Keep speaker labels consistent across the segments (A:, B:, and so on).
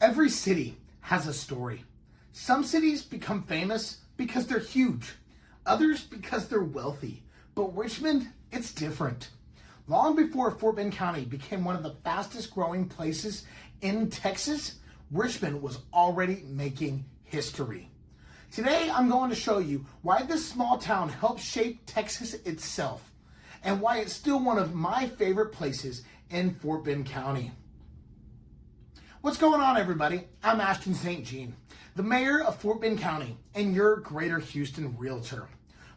A: Every city has a story. Some cities become famous because they're huge, others because they're wealthy. But Richmond, it's different. Long before Fort Bend County became one of the fastest growing places in Texas, Richmond was already making history. Today, I'm going to show you why this small town helped shape Texas itself and why it's still one of my favorite places in Fort Bend County. What's going on, everybody? I'm Ashton St, the mayor of Fort Bend County and your Greater Houston Realtor.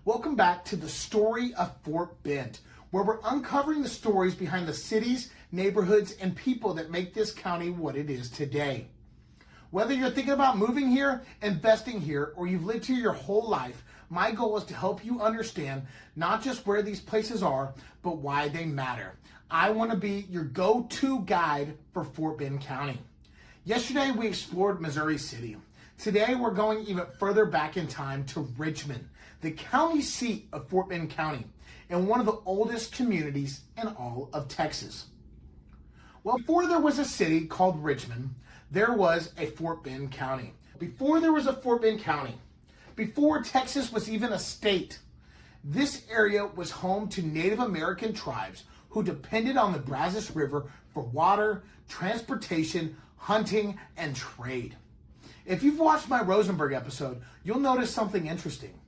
A: Welcome back to the story of Fort Bend, where we're uncovering the stories behind the cities, neighborhoods, and people that make this county what it is today. Whether you're thinking about moving here, investing here, or you've lived here your whole life, my goal is to help you understand not just where these places are, but why they matter. I want to be your go-to guide for Fort Bend County. Yesterday, we explored Missouri City. Today, we're going even further back in time to Richmond, the county seat of Fort Bend County, and one of the oldest communities in all of Texas. Well, before there was a city called Richmond, there was a Fort Bend County. Before there was a Fort Bend County, before Texas was even a state, this area was home to Native American tribes who depended on the Brazos River for water, transportation, hunting, and trade. If you've watched my Rosenberg episode, you'll notice something interesting.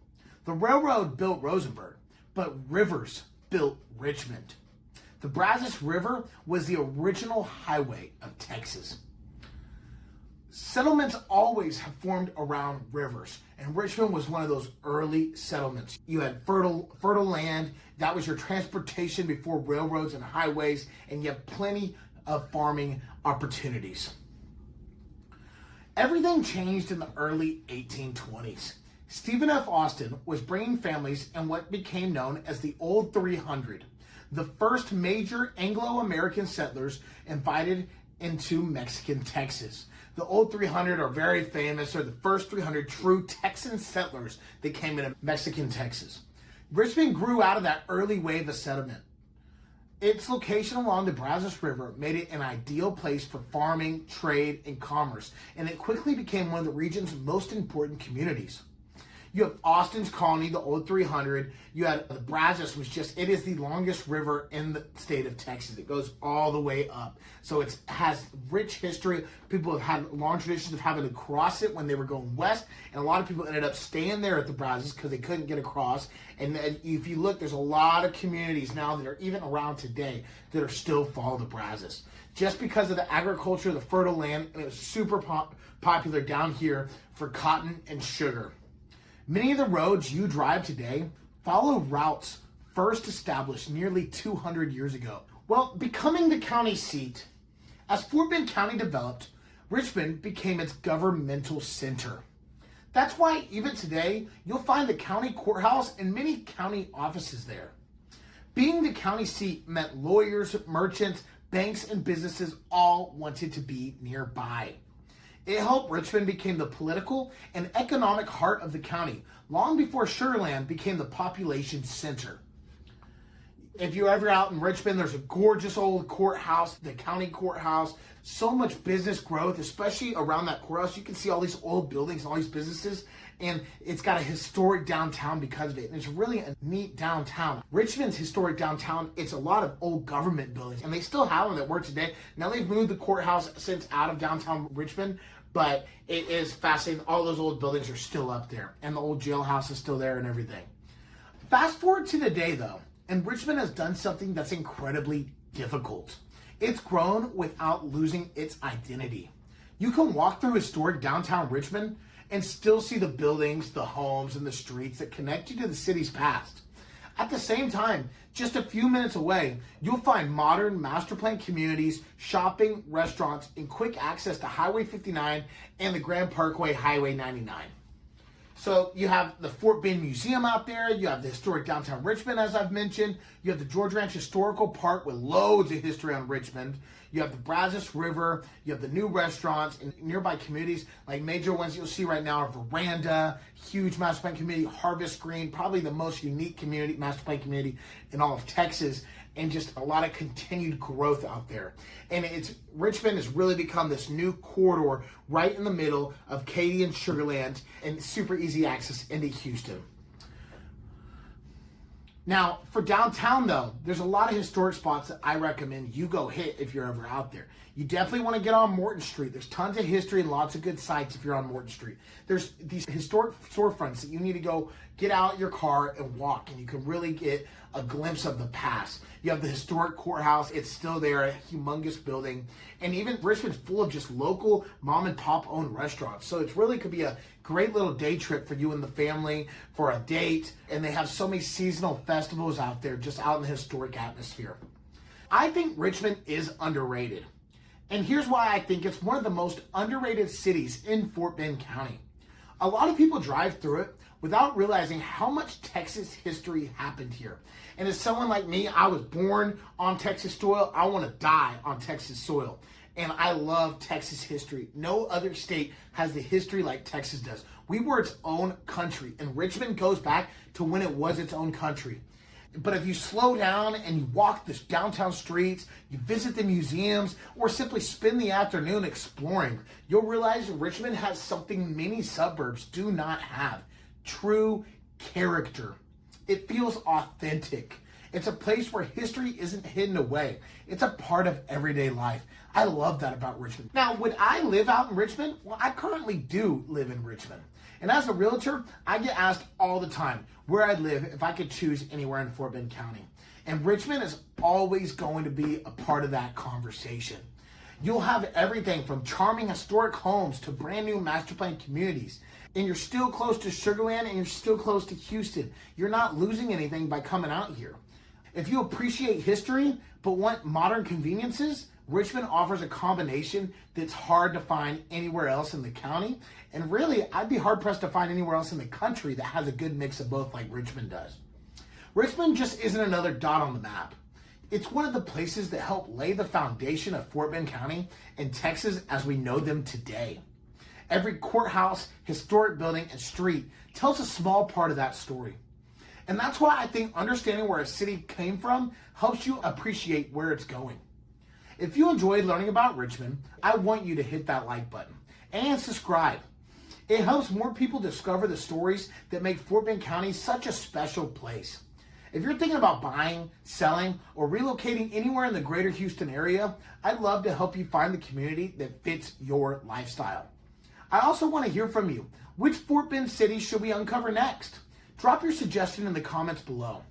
A: The railroad built Rosenberg, but rivers built Richmond. The Brazos River was the original highway of Texas. Settlements always have formed around rivers, and Richmond was one of those early settlements. You had fertile land, that was your transportation before railroads and highways, and you have plenty of farming opportunities. Everything changed in the early 1820s. Stephen F. Austin was bringing families in what became known as the Old 300, the first major Anglo-American settlers invited into Mexican Texas. The Old 300 are very famous. They're the first 300 true Texan settlers that came into Mexican Texas. Richmond grew out of that early wave of settlement. Its location along the Brazos River made it an ideal place for farming, trade, and commerce, and it quickly became one of the region's most important communities. You have Austin's colony, the Old 300. You had the Brazos, it is the longest river in the state of Texas. It goes all the way up. So it has rich history. People have had long traditions of having to cross it when they were going west. And a lot of people ended up staying there at the Brazos because they couldn't get across. And if you look, there's a lot of communities now that are even around today that are still follow the Brazos. Just because of the agriculture, the fertile land, and it was super popular down here for cotton and sugar. Many of the roads you drive today follow routes first established nearly 200 years ago. Well, becoming the county seat, as Fort Bend County developed, Richmond became its governmental center. That's why even today, you'll find the county courthouse and many county offices there. Being the county seat meant lawyers, merchants, banks, and businesses all wanted to be nearby. It helped Richmond become the political and economic heart of the county, long before Sugarland became the population center. If you're ever out in Richmond, there's a gorgeous old courthouse, the county courthouse, so much business growth, especially around that courthouse. You can see all these old buildings and all these businesses, and it's got a historic downtown because of it. And it's really a neat downtown. Richmond's historic downtown, it's a lot of old government buildings, and they still have them that work today. Now they've moved the courthouse since out of downtown Richmond, but it is fascinating. All those old buildings are still up there, and the old jailhouse is still there and everything. Fast forward to today, though, and Richmond has done something that's incredibly difficult. It's grown without losing its identity. You can walk through historic downtown Richmond and still see the buildings, the homes, and the streets that connect you to the city's past. At the same time, just a few minutes away, you'll find modern master plan communities, shopping, restaurants, and quick access to Highway 59 and the Grand Parkway Highway 99. So you have the Fort Bend Museum out there, you have the historic downtown Richmond, as I've mentioned, you have the George Ranch Historical Park with loads of history on Richmond, you have the Brazos River, you have the new restaurants and nearby communities, like major ones you'll see right now are Veranda, huge master plan community, Harvest Green, probably the most unique community, master plan community in all of Texas, and just a lot of continued growth out there. And Richmond has really become this new corridor right in the middle of Katy and Sugar Land, and super easy access into Houston. Now, for downtown, though, there's a lot of historic spots that I recommend you go hit if you're ever out there. You definitely want to get on Morton Street. There's tons of history and lots of good sites if you're on Morton Street. There's these historic storefronts that you need to go get out your car and walk, and you can really get a glimpse of the past. You have the historic courthouse. It's still there, a humongous building. And even Richmond's full of just local mom and pop owned restaurants. So it really could be a great little day trip for you and the family for a date. And they have so many seasonal festivals out there, just out in the historic atmosphere. I think Richmond is underrated. And here's why I think it's one of the most underrated cities in Fort Bend County. A lot of people drive through it without realizing how much Texas history happened here. And as someone like me, I was born on Texas soil. I want to die on Texas soil. And I love Texas history. No other state has the history like Texas does. We were its own country, and Richmond goes back to when it was its own country. But if you slow down and you walk the downtown streets, you visit the museums, or simply spend the afternoon exploring, you'll realize Richmond has something many suburbs do not have: true character. It feels authentic. It's a place where history isn't hidden away. It's a part of everyday life. I love that about Richmond. Now, would I live out in Richmond? Well, I currently do live in Richmond. And as a realtor, I get asked all the time where I'd live if I could choose anywhere in Fort Bend County. And Richmond is always going to be a part of that conversation. You'll have everything from charming historic homes to brand new master plan communities. And you're still close to Sugar Land, and you're still close to Houston. You're not losing anything by coming out here. If you appreciate history but want modern conveniences, Richmond offers a combination that's hard to find anywhere else in the county. And really, I'd be hard-pressed to find anywhere else in the country that has a good mix of both like Richmond does. Richmond just isn't another dot on the map. It's one of the places that helped lay the foundation of Fort Bend County and Texas as we know them today. Every courthouse, historic building, and street tells a small part of that story. And that's why I think understanding where a city came from helps you appreciate where it's going. If you enjoyed learning about Richmond, I want you to hit that like button and subscribe. It helps more people discover the stories that make Fort Bend County such a special place. If you're thinking about buying, selling, or relocating anywhere in the Greater Houston area, I'd love to help you find the community that fits your lifestyle. I also want to hear from you. Which Fort Bend city should we uncover next? Drop your suggestion in the comments below.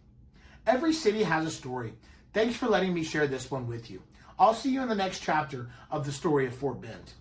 A: Every city has a story. Thanks for letting me share this one with you. I'll see you in the next chapter of the story of Fort Bend.